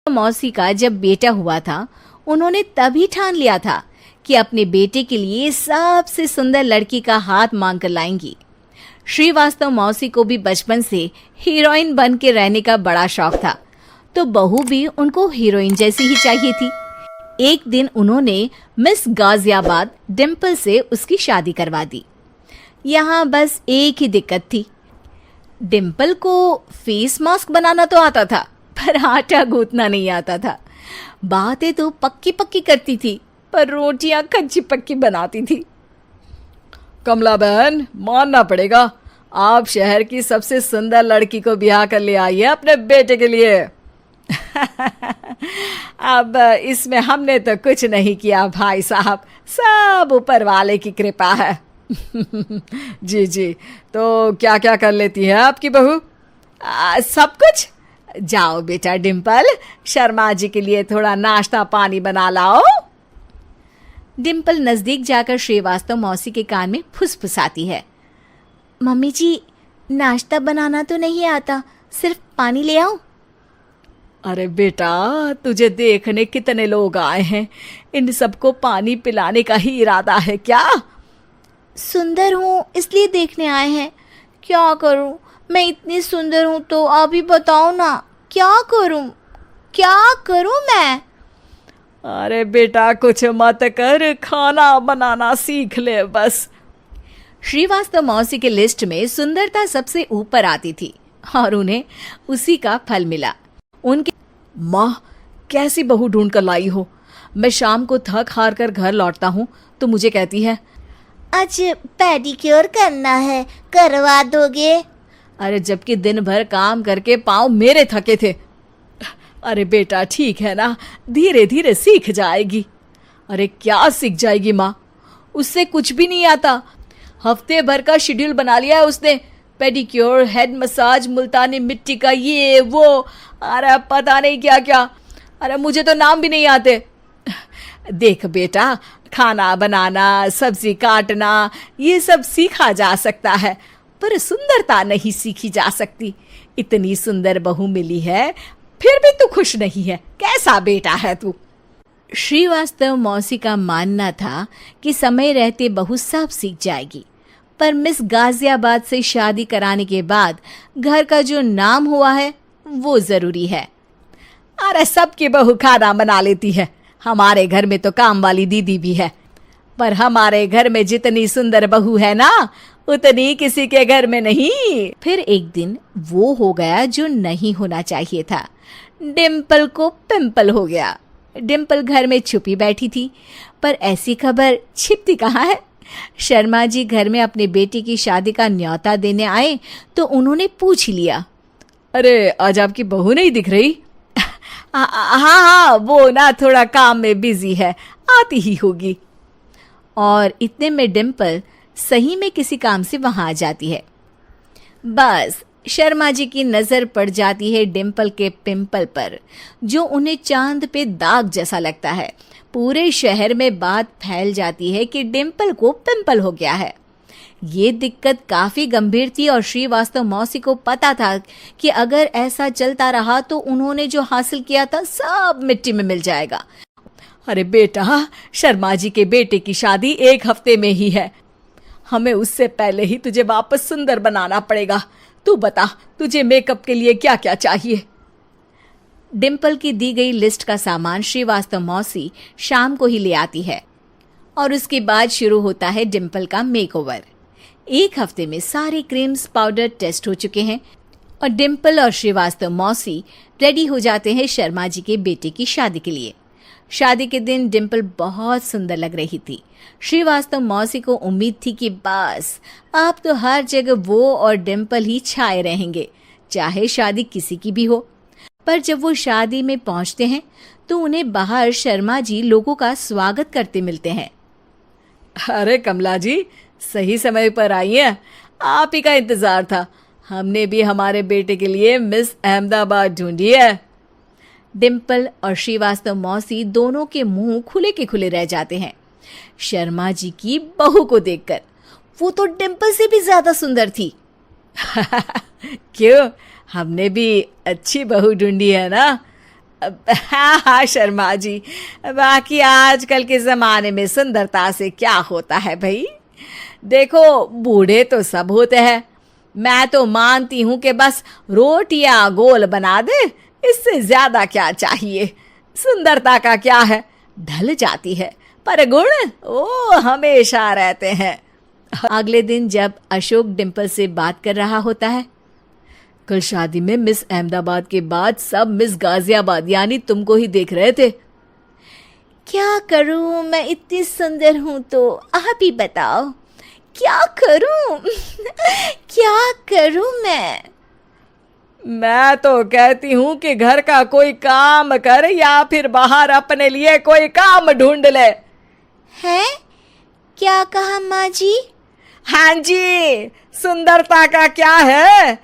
मौसी का जब बेटा हुआ था, उन्होंने तभी ठान लिया था कि अपने बेटे के लिए सबसे सुंदर लड़की का हाथ मांग कर लाएंगी। श्रीवास्तव मौसी को भी बचपन से हीरोइन बन के रहने का बड़ा शौक था, तो बहू भी उनको हीरोइन जैसी ही चाहिए थी। एक दिन उन्होंने मिस गाजियाबाद डिम्पल से उसकी शादी करवा दी। यहाँ बस एक ही दिक्कत थी, डिम्पल को फेस मास्क बनाना तो आता था, पर आटा गूंथना नहीं आता था। बातें तो पक्की पक्की करती थी, पर रोटियां कच्ची पक्की बनाती थी। कमला बहन, मानना पड़ेगा, आप शहर की सबसे सुंदर लड़की को ब्याह कर ले आई है अपने बेटे के लिए। अब इसमें हमने तो कुछ नहीं किया भाई साहब, सब ऊपर वाले की कृपा है। जी जी, तो क्या क्या कर लेती है आपकी बहू? सब कुछ। जाओ बेटा डिम्पल, शर्मा जी के लिए थोड़ा नाश्ता पानी बना लाओ। डिम्पल नजदीक जाकर श्रीवास्तव मौसी के कान में फुसफुसाती है। मम्मी जी, नाश्ता बनाना तो नहीं आता, सिर्फ पानी ले आओ। अरे बेटा, तुझे देखने कितने लोग आए हैं, इन सबको पानी पिलाने का ही इरादा है क्या? सुंदर हूँ इसलिए देखने आए हैं। क्या करूँ, मैं इतनी सुंदर हूँ तो आप ही बताओ ना, क्या करूँ मैं? अरे बेटा, कुछ मत कर, खाना बनाना सीख ले बस। श्रीवास्तव मौसी के लिस्ट में सुंदरता सबसे ऊपर आती थी और उन्हें उसी का फल मिला। उनके माँ, कैसी बहू ढूंढ कर लाई हो? मैं शाम को थक हार कर घर लौटता हूँ तो मुझे कहती है, आज पेडिक्योर करना है, करवा दोगे? अरे जबकि दिन भर काम करके पाँव मेरे थके थे। अरे बेटा ठीक है ना, धीरे धीरे सीख जाएगी। अरे क्या सीख जाएगी माँ, उससे कुछ भी नहीं आता। हफ्ते भर का शेड्यूल बना लिया है उसने, पेडिक्योर, हेड मसाज, मुल्तानी मिट्टी का ये वो, अरे पता नहीं क्या क्या। अरे मुझे तो नाम भी नहीं आते। देख बेटा, खाना बनाना, सब्जी काटना, ये सब सीखा जा सकता है, पर सुंदरता नहीं सीखी जा सकती। इतनी सुंदर बहू मिली है, फिर भी तू खुश नहीं है, कैसा बेटा है तू? श्रीवास्तव मौसी का मानना था कि समय रहते बहू सब सीख जाएगी, पर मिस गाजियाबाद से शादी कराने के बाद घर का जो नाम हुआ है वो जरूरी है। अरे सबकी बहू खाना बना लेती है, हमारे घर में तो काम वाली दीदी भी है, पर हमारे घर में जितनी सुंदर बहू है ना, उतनी किसी के घर में नहीं। फिर एक दिन वो हो गया जो नहीं होना चाहिए था, डिम्पल को पिंपल हो गया। डिम्पल घर में छुपी बैठी थी, पर ऐसी खबर छिपती कहाँ है। शर्मा जी घर में अपने बेटे की शादी का न्योता देने आए तो उन्होंने पूछ लिया, अरे आज आपकी बहू नहीं दिख रही? हाँ, वो ना थोड़ा काम में बिजी है, आती ही होगी। और इतने में डिम्पल सही में किसी काम से वहां आ जाती है। बस शर्मा जी की नजर पड़ जाती है डिम्पल के पिंपल पर, जो उन्हें चांद पे दाग जैसा लगता है। पूरे शहर में बात फैल जाती है कि डिम्पल को पिंपल हो गया है। ये दिक्कत काफी गंभीर थी और श्रीवास्तव मौसी को पता था कि अगर ऐसा चलता रहा तो उन्होंने जो हासिल किया था सब मिट्टी में मिल जाएगा। अरे बेटा, शर्मा जी के बेटे की शादी 1 हफ्ते में ही है, हमें उससे पहले ही तुझे वापस सुंदर बनाना पड़ेगा। तू बता, तुझे मेकअप के लिए क्या क्या चाहिए? डिम्पल की दी गई लिस्ट का सामान श्रीवास्तव मौसी शाम को ही ले आती है और उसके बाद शुरू होता है डिम्पल का मेकओवर। 1 हफ्ते में सारे क्रीम्स पाउडर टेस्ट हो चुके हैं और डिम्पल और श्रीवास्तव मौसी रेडी हो जाते हैं शर्मा जी के बेटे की शादी के लिए। शादी के दिन डिम्पल बहुत सुंदर लग रही थी। श्रीवास्तव मौसी को उम्मीद थी कि बस अब तो हर जगह वो और डिम्पल ही छाए रहेंगे, चाहे शादी किसी की भी हो। पर जब वो शादी में पहुंचते हैं तो उन्हें बाहर शर्मा जी लोगों का स्वागत करते मिलते हैं। अरे कमला जी, सही समय पर आई हैं, आप ही का इंतजार था। हमने भी हमारे बेटे के लिए मिस अहमदाबाद ढूंढी है। डिम्पल और श्रीवास्तव मौसी दोनों के मुंह खुले के खुले रह जाते हैं शर्मा जी की बहू को देखकर। वो तो डिम्पल से भी ज्यादा सुंदर थी। क्यों, हमने भी अच्छी बहू ढूंढी है ना? हाँ हाँ शर्मा जी, बाकी आजकल के ज़माने में सुंदरता से क्या होता है भाई। देखो बूढ़े तो सब होते हैं, मैं तो मानती हूँ कि बस रोटियां गोल बना दे, इससे ज्यादा क्या चाहिए। सुंदरता का क्या है, ढल जाती है, पर गुण वो हमेशा रहते हैं। अगले दिन जब अशोक डिम्पल से बात कर रहा होता है, कल शादी में मिस अहमदाबाद के बाद सब मिस गाजियाबाद यानी तुमको ही देख रहे थे। क्या करूं, मैं इतनी सुंदर हूं तो आप ही बताओ क्या करूं क्या करूं मैं तो कहती हूं कि घर का कोई काम कर या फिर बाहर अपने लिए कोई काम ढूंढ ले। है क्या कहा माँ जी? हाँ जी, सुंदरता का क्या है।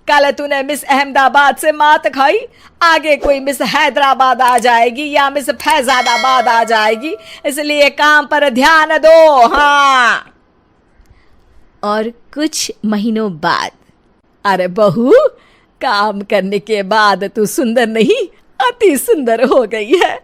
कल तूने मिस अहमदाबाद से मात खाई, आगे कोई मिस हैदराबाद आ जाएगी या मिस फैजाबाद आ जाएगी, इसलिए काम पर ध्यान दो। हाँ। और कुछ महीनों बाद, अरे बहू, काम करने के बाद तू सुंदर नहीं, अति सुंदर हो गई है।